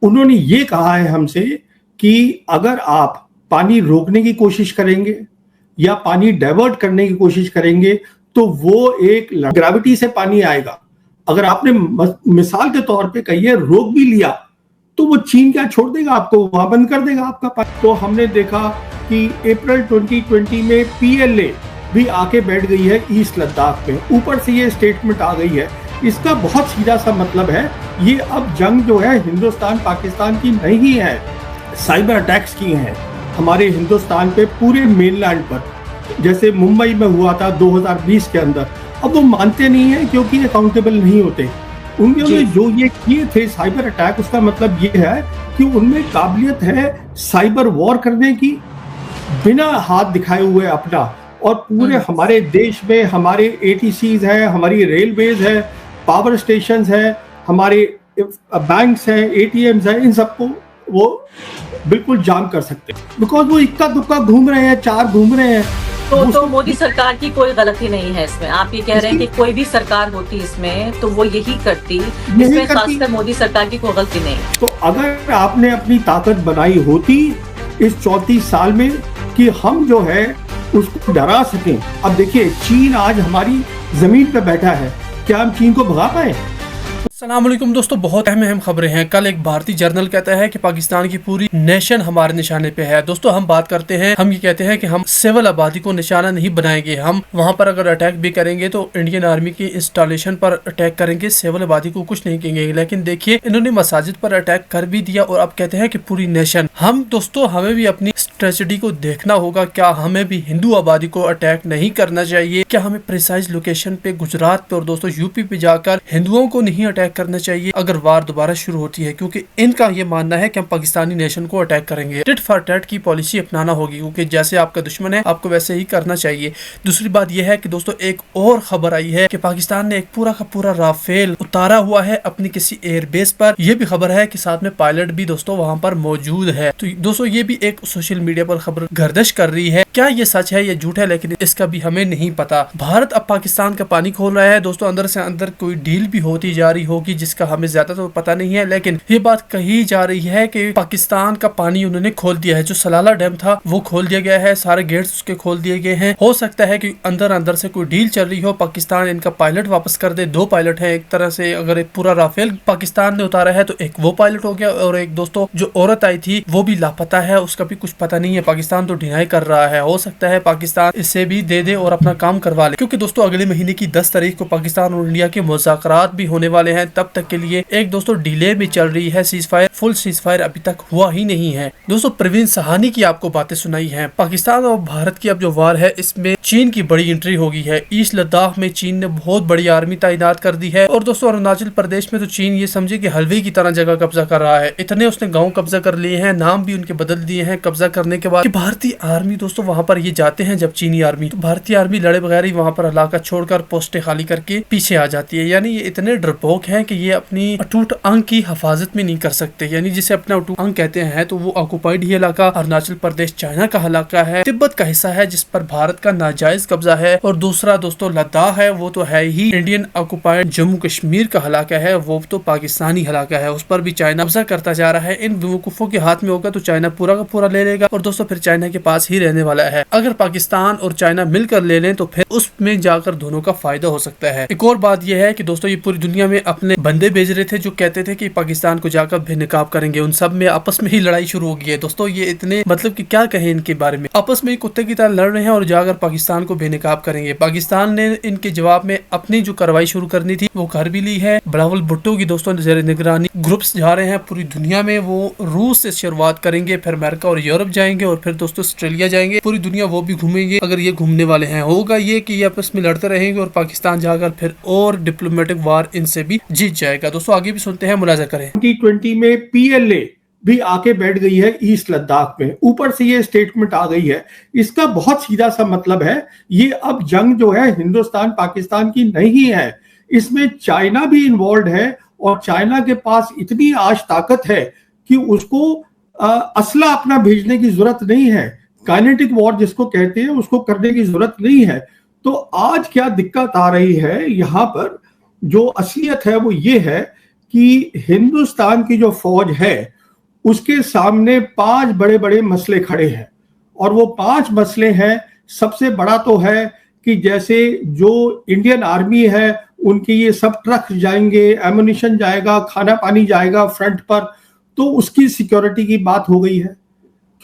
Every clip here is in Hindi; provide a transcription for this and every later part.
उन्होंने ये कहा है हमसे कि अगर आप पानी रोकने की कोशिश करेंगे या पानी डाइवर्ट करने की कोशिश करेंगे तो वो एक ग्रेविटी से पानी आएगा। अगर आपने मिसाल के तौर पे कहिए रोक भी लिया तो वो चीन क्या छोड़ देगा आपको, वहां बंद कर देगा आपका पानी। तो हमने देखा कि अप्रैल 2020 में पीएलए भी आके बैठ गई है ईस्ट लद्दाख में, ऊपर से ये स्टेटमेंट आ गई है। इसका बहुत सीधा सा मतलब है ये अब जंग जो है हिंदुस्तान पाकिस्तान की नहीं है, साइबर अटैक्स की हैं हमारे हिंदुस्तान पे पूरे मेनलैंड पर, जैसे मुंबई में हुआ था 2020 के अंदर। अब वो मानते नहीं है क्योंकि अकाउंटेबल नहीं होते। उन्होंने जो ये किए थे साइबर अटैक, उसका मतलब ये है कि उनमें काबिलियत है साइबर वॉर करने की बिना हाथ दिखाए हुए अपना। और पूरे हमारे देश में हमारे एटीसीज है, हमारी रेलवेज है, पावर स्टेशंस है, हमारे बैंक्स हैं, एटीएम्स हैं, इन सबको वो बिल्कुल जाम कर सकते हैं बिकॉज वो इक्का दुक्का घूम रहे हैं, चार घूम रहे हैं। तो मोदी सरकार की कोई गलती नहीं है इसमें? आप ये कह रहे हैं कि कोई भी सरकार होती इसमें तो वो यही करती, इसमें खासकर मोदी सरकार की कोई गलती नहीं। तो अगर आपने अपनी ताकत बनाई होती इस 34 साल में कि हम जो है उसको डरा सकें। अब देखिए चीन आज हमारी जमीन पे बैठा है, क्या हम चीन को भगा पाए? अस्सलाम वालेकुम दोस्तों, बहुत अहम खबरें हैं। कल एक भारतीय जर्नल कहता है कि पाकिस्तान की पूरी नेशन हमारे निशाने पे है। दोस्तों हम बात करते हैं, हम ये कहते हैं कि हम सिविल आबादी को निशाना नहीं बनाएंगे। हम वहां पर अगर अटैक भी करेंगे तो इंडियन आर्मी की इंस्टॉलेशन पर अटैक करेंगे, सिविल आबादी को कुछ नहीं कहेंगे। लेकिन देखिए इन्होंने मसाजिद पर अटैक कर भी दिया और अब कहते हैं कि पूरी नेशन। हम दोस्तों हमें भी अपनी ट्रेजेडी को देखना होगा। क्या हमें भी हिंदू आबादी को अटैक नहीं करना चाहिए? क्या हमें प्रिसाइज लोकेशन पे गुजरात पे और दोस्तों यूपी पे जाकर हिंदुओं को नहीं अटैक करना चाहिए अगर वार दोबारा शुरू होती है? क्योंकि इनका ये मानना है कि हम पाकिस्तानी नेशन को अटैक करेंगे। टिट फॉर टैट की पॉलिसी अपनाना होगी क्योंकि जैसे आपका दुश्मन है आपको वैसे ही करना चाहिए। दूसरी बात यह है कि दोस्तों एक और खबर आई है कि पाकिस्तान ने एक पूरा का पूरा राफेल उतारा हुआ है अपनी किसी एयरबेस पर। यह भी खबर है कि साथ में पायलट भी दोस्तों वहां पर मौजूद है। तो दोस्तों ये भी एक सोशल मीडिया पर खबर गर्दिश कर रही है। क्या ये सच है या झूठ है, लेकिन इसका भी हमें नहीं पता। भारत अब पाकिस्तान का पानी खोल रहा है दोस्तों, अंदर से अंदर कोई डील भी होती जा रही होगी जिसका हमें ज्यादा तो पता नहीं है। लेकिन ये बात कही जा रही है कि पाकिस्तान का पानी उन्होंने खोल दिया है। जो सलाला डैम था वो खोल दिया गया है, सारे गेट्स उसके खोल दिए गए हैं। हो सकता है कि अंदर अंदर से कोई डील चल रही हो, पाकिस्तान इनका पायलट वापस कर दे। 2 पायलट है एक तरह से, अगर एक पूरा राफेल पाकिस्तान ने उतारा है तो एक वो पायलट हो गया और एक दोस्तों जो औरत आई थी वो भी लापता है, उसका भी कुछ पता नहीं है। पाकिस्तान तो डिनाई कर रहा है। हो सकता है पाकिस्तान इसे भी दे दे और अपना काम करवा ले, क्योंकि दोस्तों अगले महीने की 10 तारीख को पाकिस्तान और इंडिया के मुज़ाकरात भी होने वाले हैं। तब तक के लिए एक दोस्तों डिले भी चल रही है। सीजफायर, फुल सीजफायर अभी तक हुआ ही नहीं है। दोस्तों प्रवीण सहानी की आपको बातें सुनाई है। पाकिस्तान और भारत की अब जो वार है इसमें चीन की बड़ी एंट्री हो गई है। ईस्ट लद्दाख में चीन ने बहुत बड़ी आर्मी तैनात कर दी है और दोस्तों अरुणाचल प्रदेश में तो चीन ये समझे कि हलवे की तरह जगह कब्जा कर रहा है। इतने उसने गाँव कब्जा कर लिए हैं, नाम भी उनके बदल दिए हैं कब्जा करने के बाद। भारतीय आर्मी दोस्तों वहाँ पर ये जाते हैं जब चीनी आर्मी, तो भारतीय आर्मी लड़े बगैर ही वहाँ पर इलाका छोड़कर पोस्टें खाली करके पीछे आ जाती है। यानी ये इतने डरपोक हैं कि ये अपनी अटूट अंग की हिफाजत में नहीं कर सकते। यानी जिसे अपना अटूट अंग कहते हैं तो वो ऑक्युपाइड ही इलाका अरुणाचल प्रदेश चाइना का इलाका है, तिब्बत का हिस्सा है जिस पर भारत का नाजायज कब्जा है। और दूसरा दोस्तों लद्दाख है, वो तो है ही इंडियन ऑक्युपाइड जम्मू कश्मीर का इलाका है, वो तो पाकिस्तानी इलाका है, उस पर भी चाइना कब्जा करता जा रहा है। इन बेवकूफों के हाथ में होगा तो चाइना पूरा का पूरा ले लेगा और दोस्तों फिर चाइना के पास ही रहने वाला है। अगर पाकिस्तान और चाइना मिलकर ले लें तो फिर उसमें जाकर दोनों का फायदा हो सकता है। एक और बात यह है कि दोस्तों ये पूरी दुनिया में अपने बंदे भेज रहे थे जो कहते थे कि पाकिस्तान को जाकर बेनकाब करेंगे। उन सब में आपस में ही लड़ाई शुरू हो गई है दोस्तों। ये इतने मतलब कि क्या कहें इनके बारे में, आपस में कुत्ते की तरह लड़ रहे हैं और जाकर पाकिस्तान को बेनकाब करेंगे। पाकिस्तान ने इनके जवाब में अपनी जो कार्रवाई शुरू करनी थी वो कर भी ली है। बिलावल भुट्टो की दोस्तों जेर निगरानी ग्रुप्स जा रहे हैं पूरी दुनिया में। वो रूस से शुरुआत करेंगे, फिर अमेरिका और यूरोप जाएंगे और फिर दोस्तों ऑस्ट्रेलिया जाएंगे। पूरी दुनिया वो भी घूमेंगे अगर ये घूमने वाले हैं। होगा ये कि ये आपस में लड़ते रहेंगे और पाकिस्तान जाकर फिर और डिप्लोमेटिक वार इनसे भी जीत जाएगा। दोस्तों आगे भी सुनते हैं, मुलाजा करें। 2020 में पीएलए भी आके बैठ गई है ईस्ट लद्दाख में, ऊपर से ये स्टेटमेंट आ गई है। इसका बहुत सीधा सा मतलब है ये अब जंग जो है हिंदुस्तान पाकिस्तान की नहीं है, इसमें चाइना भी इन्वॉल्व है और चाइना के पास इतनी आज ताकत है कि उसको असला अपना भेजने की जरूरत नहीं है। काइनेटिक वॉर जिसको कहते हैं उसको करने की जरूरत नहीं है। तो आज क्या दिक्कत आ रही है यहाँ पर, जो असलियत है वो ये है कि हिंदुस्तान की जो फौज है उसके सामने 5 बड़े बड़े मसले खड़े हैं, और वो 5 मसले हैं। सबसे बड़ा तो है कि जैसे जो इंडियन आर्मी है उनके ये सब ट्रक जाएंगे, एमुनिशन जाएगा, खाना पानी जाएगा फ्रंट पर, तो उसकी सिक्योरिटी की बात हो गई है।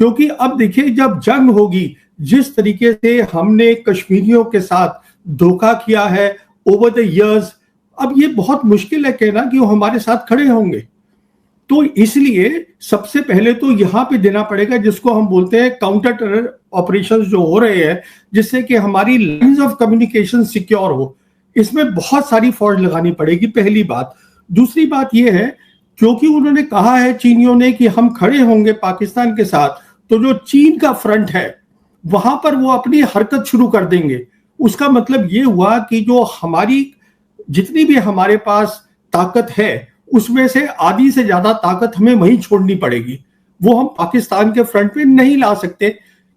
क्योंकि अब देखिए, जब जंग होगी, जिस तरीके से हमने कश्मीरियों के साथ धोखा किया है ओवर द इयर्स, अब ये बहुत मुश्किल है कहना कि वो हमारे साथ खड़े होंगे। तो इसलिए सबसे पहले तो यहां पे देना पड़ेगा, जिसको हम बोलते हैं काउंटर टेरर ऑपरेशंस जो हो रहे हैं, जिससे कि हमारी लाइंस ऑफ कम्युनिकेशन सिक्योर हो। इसमें बहुत सारी फौज लगानी पड़ेगी, पहली बात। दूसरी बात यह है, क्योंकि उन्होंने कहा है चीनियों ने कि हम खड़े होंगे पाकिस्तान के साथ, तो जो चीन का फ्रंट है वहां पर वो अपनी हरकत शुरू कर देंगे। उसका मतलब ये हुआ कि जो हमारी जितनी भी हमारे पास ताकत है उसमें से आधी से ज्यादा ताकत हमें वहीं छोड़नी पड़ेगी। वो हम पाकिस्तान के फ्रंट पे नहीं ला सकते,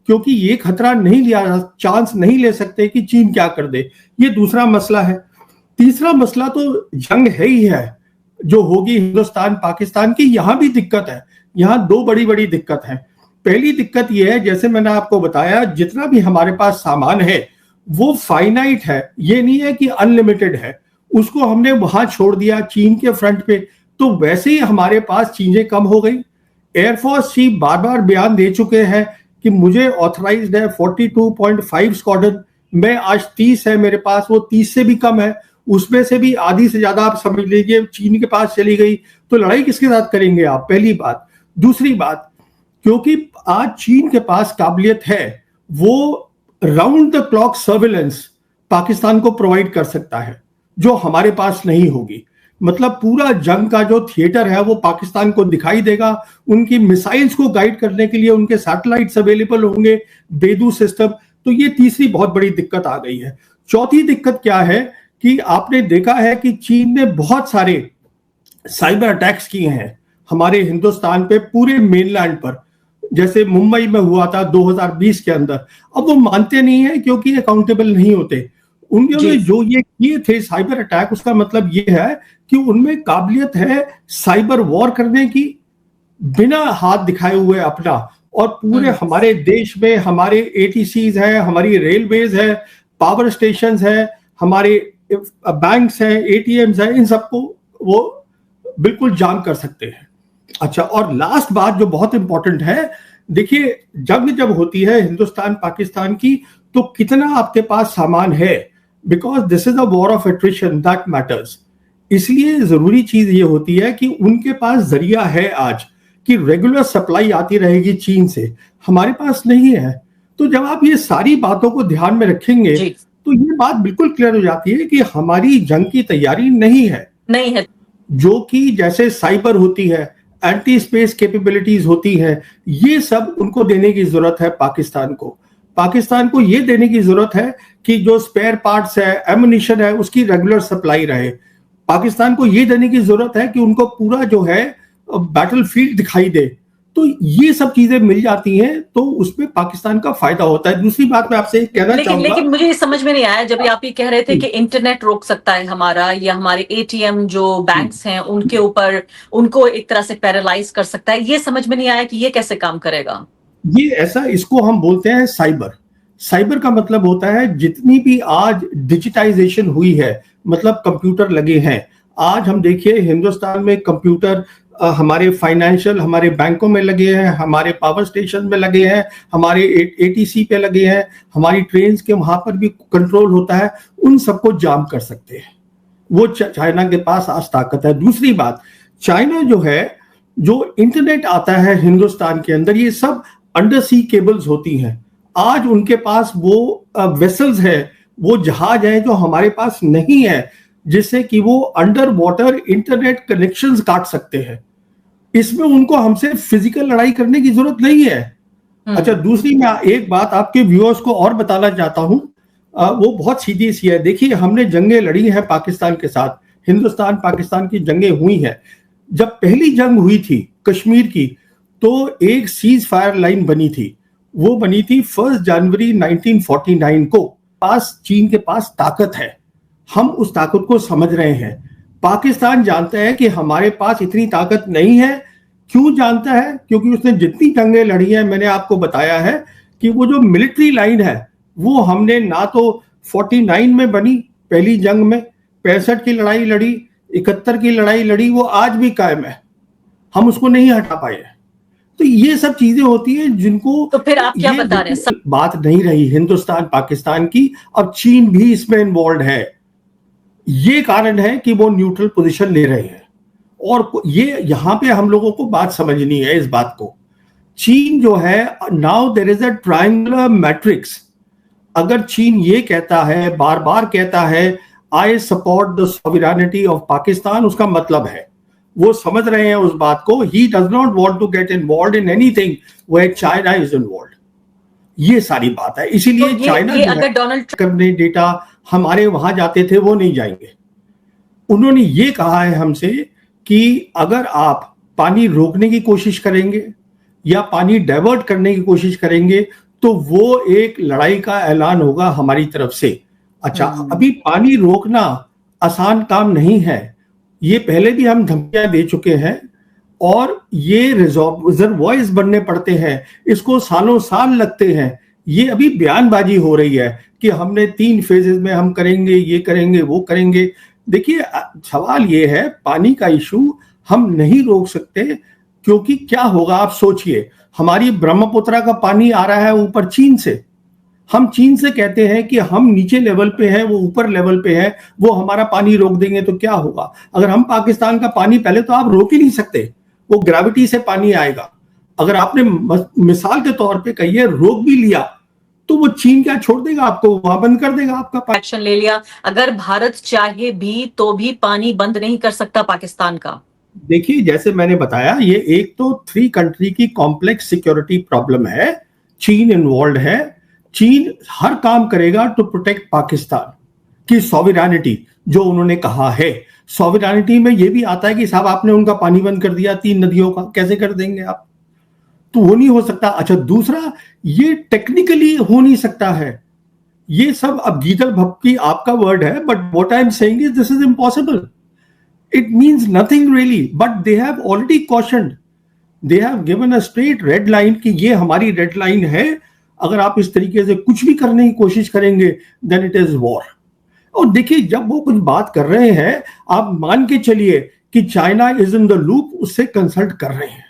क्योंकि ये खतरा नहीं लिया, चांस नहीं ले सकते कि चीन क्या कर दे। ये दूसरा मसला है। तीसरा मसला तो जंग है ही है जो होगी हिंदुस्तान पाकिस्तान की। यहां भी दिक्कत है, यहां 2 बड़ी बड़ी दिक्कत है। पहली दिक्कत यह है, जैसे मैंने आपको बताया, जितना भी हमारे पास सामान है वो फाइनाइट है, ये नहीं है कि अनलिमिटेड है। उसको हमने वहां छोड़ दिया चीन के फ्रंट पे, तो वैसे ही हमारे पास चीजें कम हो गई। एयरफोर्स चीफ बार बार बयान दे चुके हैं कि मुझे ऑथराइज्ड है 42.5 स्क्वाड्रन, मैं आज 30 है मेरे पास, वो 30 से भी कम है। उसमें से भी आधी से ज्यादा आप समझ लीजिए चीन के पास चली गई, तो लड़ाई किसके साथ करेंगे आप, पहली बात। दूसरी बात, क्योंकि आज चीन के पास काबिलियत है, वो round the clock surveillance Pakistan को प्रोवाइड कर सकता है, जो हमारे पास नहीं होगी। मतलब पूरा जंग का जो थिएटर है वो पाकिस्तान को दिखाई देगा। उनकी मिसाइल्स को गाइड करने के लिए उनके सैटेलाइट्स अवेलेबल होंगे, बेदू सिस्टम। तो ये तीसरी बहुत बड़ी दिक्कत आ गई है। चौथी दिक्कत क्या है कि आपने देखा है कि चीन ने बहुत सारे साइबर अटैक्स किए हैं हमारे हिंदुस्तान पे, पूरे मेनलैंड पर, जैसे मुंबई में हुआ था 2020 के अंदर। अब वो मानते नहीं है क्योंकि अकाउंटेबल नहीं होते। उन्होंने जो ये किए थे साइबर अटैक, उसका मतलब ये है कि उनमें काबिलियत है साइबर वॉर करने की, बिना हाथ दिखाए हुए अपना। और पूरे हमारे देश में हमारे एटीसीज है, हमारी रेलवेज है, पावर स्टेशन है, हमारे बैंक्स हैं, एटीएम्स हैं, इन सबको वो बिल्कुल जाम कर सकते हैं। अच्छा, और लास्ट बात जो बहुत इंपॉर्टेंट है, देखिए जंग जब होती है हिंदुस्तान पाकिस्तान की, तो कितना आपके पास सामान है, because this is a war of attrition that matters. इसलिए जरूरी चीज ये होती है कि उनके पास जरिया है आज कि रेगुलर सप्लाई आती रहेगी चीन से, हमारे पास नहीं है। तो जब आप ये सारी बातों को ध्यान में रखेंगे तो ये बात बिल्कुल क्लियर हो जाती है कि हमारी जंग की तैयारी नहीं है। जो कि जैसे साइबर होती है, एंटी स्पेस कैपेबिलिटीज होती हैं, ये सब उनको देने की जरूरत है पाकिस्तान को। पाकिस्तान को ये देने की जरूरत है कि जो स्पेयर पार्ट्स है, एमुनिशन है, उसकी रेगुलर सप्लाई रहे। पाकिस्तान को ये देने की जरूरत है कि उनको पूरा जो है बैटलफील्ड दिखाई दे। तो ये सब चीजें मिल जाती हैं तो उसमें पाकिस्तान का फायदा होता है। दूसरी बात मैं आपसे कहना चाहूंगा, लेकिन मुझे ये समझ में नहीं आया, जब आप ये कह रहे थे कि इंटरनेट रोक सकता है हमारा, या हमारे एटीएम जो बैंक्स हैं उनके ऊपर उनको एक तरह से पैरालाइज कर सकता है, ये समझ में नहीं आया कि ये कैसे काम करेगा। ये ऐसा, इसको हम बोलते हैं साइबर। साइबर का मतलब होता है जितनी भी आज डिजिटाइजेशन हुई है, मतलब कंप्यूटर लगे हैं। आज हम देखिए हिंदुस्तान में कंप्यूटर हमारे फाइनेंशियल, हमारे बैंकों में लगे हैं, हमारे पावर स्टेशन में लगे हैं, हमारे एटीसी पे लगे हैं, हमारी ट्रेन के वहां पर भी कंट्रोल होता है। उन सबको जाम कर सकते हैं, वो चाइना के पास आज ताकत है। दूसरी बात, चाइना जो है, जो इंटरनेट आता है हिंदुस्तान के अंदर, ये सब अंडर सी केबल्स होती हैं। आज उनके पास वो वेसल्स है, वो जहाज है जो हमारे पास नहीं है, जिससे कि वो अंडर वाटर इंटरनेट कनेक्शंस काट सकते हैं। इसमें उनको हमसे फिजिकल लड़ाई करने की जरूरत नहीं है। अच्छा, दूसरी मैं एक बात आपके व्यूअर्स को और बताना चाहता हूं, वो बहुत सीधी सी है। देखिए, हमने जंगें लड़ी हैं पाकिस्तान के साथ, हिंदुस्तान पाकिस्तान की जंगें हुई हैं। जब पहली जंग हुई थी कश्मीर की, तो एक सीज फायर लाइन बनी थी। वो बनी थी 1 जनवरी 1949 को। पास चीन के पास ताकत है, हम उस ताकत को समझ रहे हैं। पाकिस्तान जानता है कि हमारे पास इतनी ताकत नहीं है। क्यों जानता है? क्योंकि उसने जितनी जंगें लड़ी हैं, मैंने आपको बताया है कि वो जो मिलिट्री लाइन है वो हमने ना तो 49 में बनी पहली जंग में, 65 की लड़ाई लड़ी, 71 की लड़ाई लड़ी, वो आज भी कायम है, हम उसको नहीं हटा पाए हैं। तो ये सब चीजें होती है जिनको, तो फिर आप क्या बता रहे हैं? बात नहीं रही हिंदुस्तान पाकिस्तान की, अब चीन भी इसमें इन्वॉल्व है। ये कारण है कि वो न्यूट्रल पोजीशन ले रहे हैं। और ये यहां पे हम लोगों को बात समझनी है इस बात को। चीन जो है, now there is a triangular matrix. अगर चीन ये कहता है, बार बार कहता है, I support the sovereignty of Pakistan, उसका मतलब है वो समझ रहे हैं उस बात को, he does not want to get involved in anything where China is involved. ये सारी बात है। इसीलिए तो चाइना अगर डोनाल्ड करने डेटा हमारे वहां जाते थे वो नहीं जाएंगे। उन्होंने ये कहा है हमसे कि अगर आप पानी रोकने की कोशिश करेंगे या पानी डाइवर्ट करने की कोशिश करेंगे तो वो एक लड़ाई का ऐलान होगा हमारी तरफ से। अच्छा, अभी पानी रोकना आसान काम नहीं है, ये पहले भी हम धमकियां दे चुके हैं और ये रिजर्वॉयर्स बनने पड़ते हैं, इसको सालों साल लगते हैं। ये अभी बयानबाजी हो रही है कि हमने 3 फेजेस में हम करेंगे, ये करेंगे, वो करेंगे। देखिए, सवाल ये है, पानी का इशू हम नहीं रोक सकते, क्योंकि क्या होगा आप सोचिए, हमारी ब्रह्मपुत्रा का पानी आ रहा है ऊपर चीन से। हम चीन से कहते हैं कि हम नीचे लेवल पे हैं, वो ऊपर लेवल पे है, वो हमारा पानी रोक देंगे तो क्या होगा? अगर हम पाकिस्तान का पानी, पहले तो आप रोक ही नहीं सकते, वो ग्रेविटी से पानी आएगा। अगर आपने मिसाल के तौर पे कहिए रोक भी लिया तो वो चीन क्या छोड़ देगा आपको? वहां बंद कर देगा आपका पानी। एक्शन ले लिया, अगर भारत चाहे भी तो भी पानी बंद नहीं कर सकता पाकिस्तान का। देखिए, जैसे मैंने बताया, ये एक तो 3 कंट्री की कॉम्प्लेक्स सिक्योरिटी प्रॉब्लम है, चीन इन्वॉल्व है। चीन हर काम करेगा टू प्रोटेक्ट पाकिस्तान की सॉवरेनिटी, जो उन्होंने कहा है। सॉवरेनिटी में ये भी आता है कि साहब आपने उनका पानी बंद कर दिया 3 नदियों का, कैसे कर देंगे आप? तो वो नहीं हो सकता। अच्छा, दूसरा, ये टेक्निकली हो नहीं सकता है। ये सब अब गीदड़ भपकी आपका वर्ड है, but what I am saying is this is impossible. It means nothing really, but they have already cautioned. They have given a straight red line कि ये हमारी रेड लाइन है, अगर आप इस तरीके से कुछ भी करने की कोशिश करेंगे then it is war. और देखिए, जब वो कुछ बात कर रहे हैं, आप मान के चलिए कि China is in the loop, उससे कंसल्ट कर रहे हैं।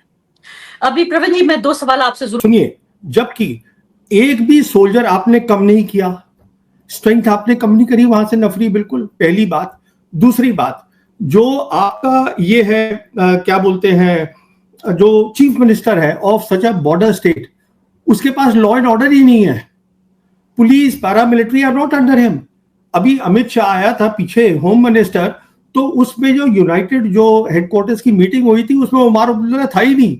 अभी प्रवीण जी, मैं 2 सवाल आपसे जरूर सुनिए, जबकि एक भी सोल्जर आपने कम नहीं किया, स्ट्रेंथ आपने कम नहीं करी वहां से नफरी, बिल्कुल, पहली बात। दूसरी बात, जो आपका ये है क्या बोलते हैं, जो चीफ मिनिस्टर है of such a border state, उसके पास लॉ एंड ऑर्डर ही नहीं है। Police, paramilitary are not under him. अभी अमित शाह आया था पीछे, होम मिनिस्टर, तो उसमें जो यूनाइटेड जो हेडक्वार्टर्स की मीटिंग हुई थी, उसमें उमर अब्दुल्ला था ही नहीं।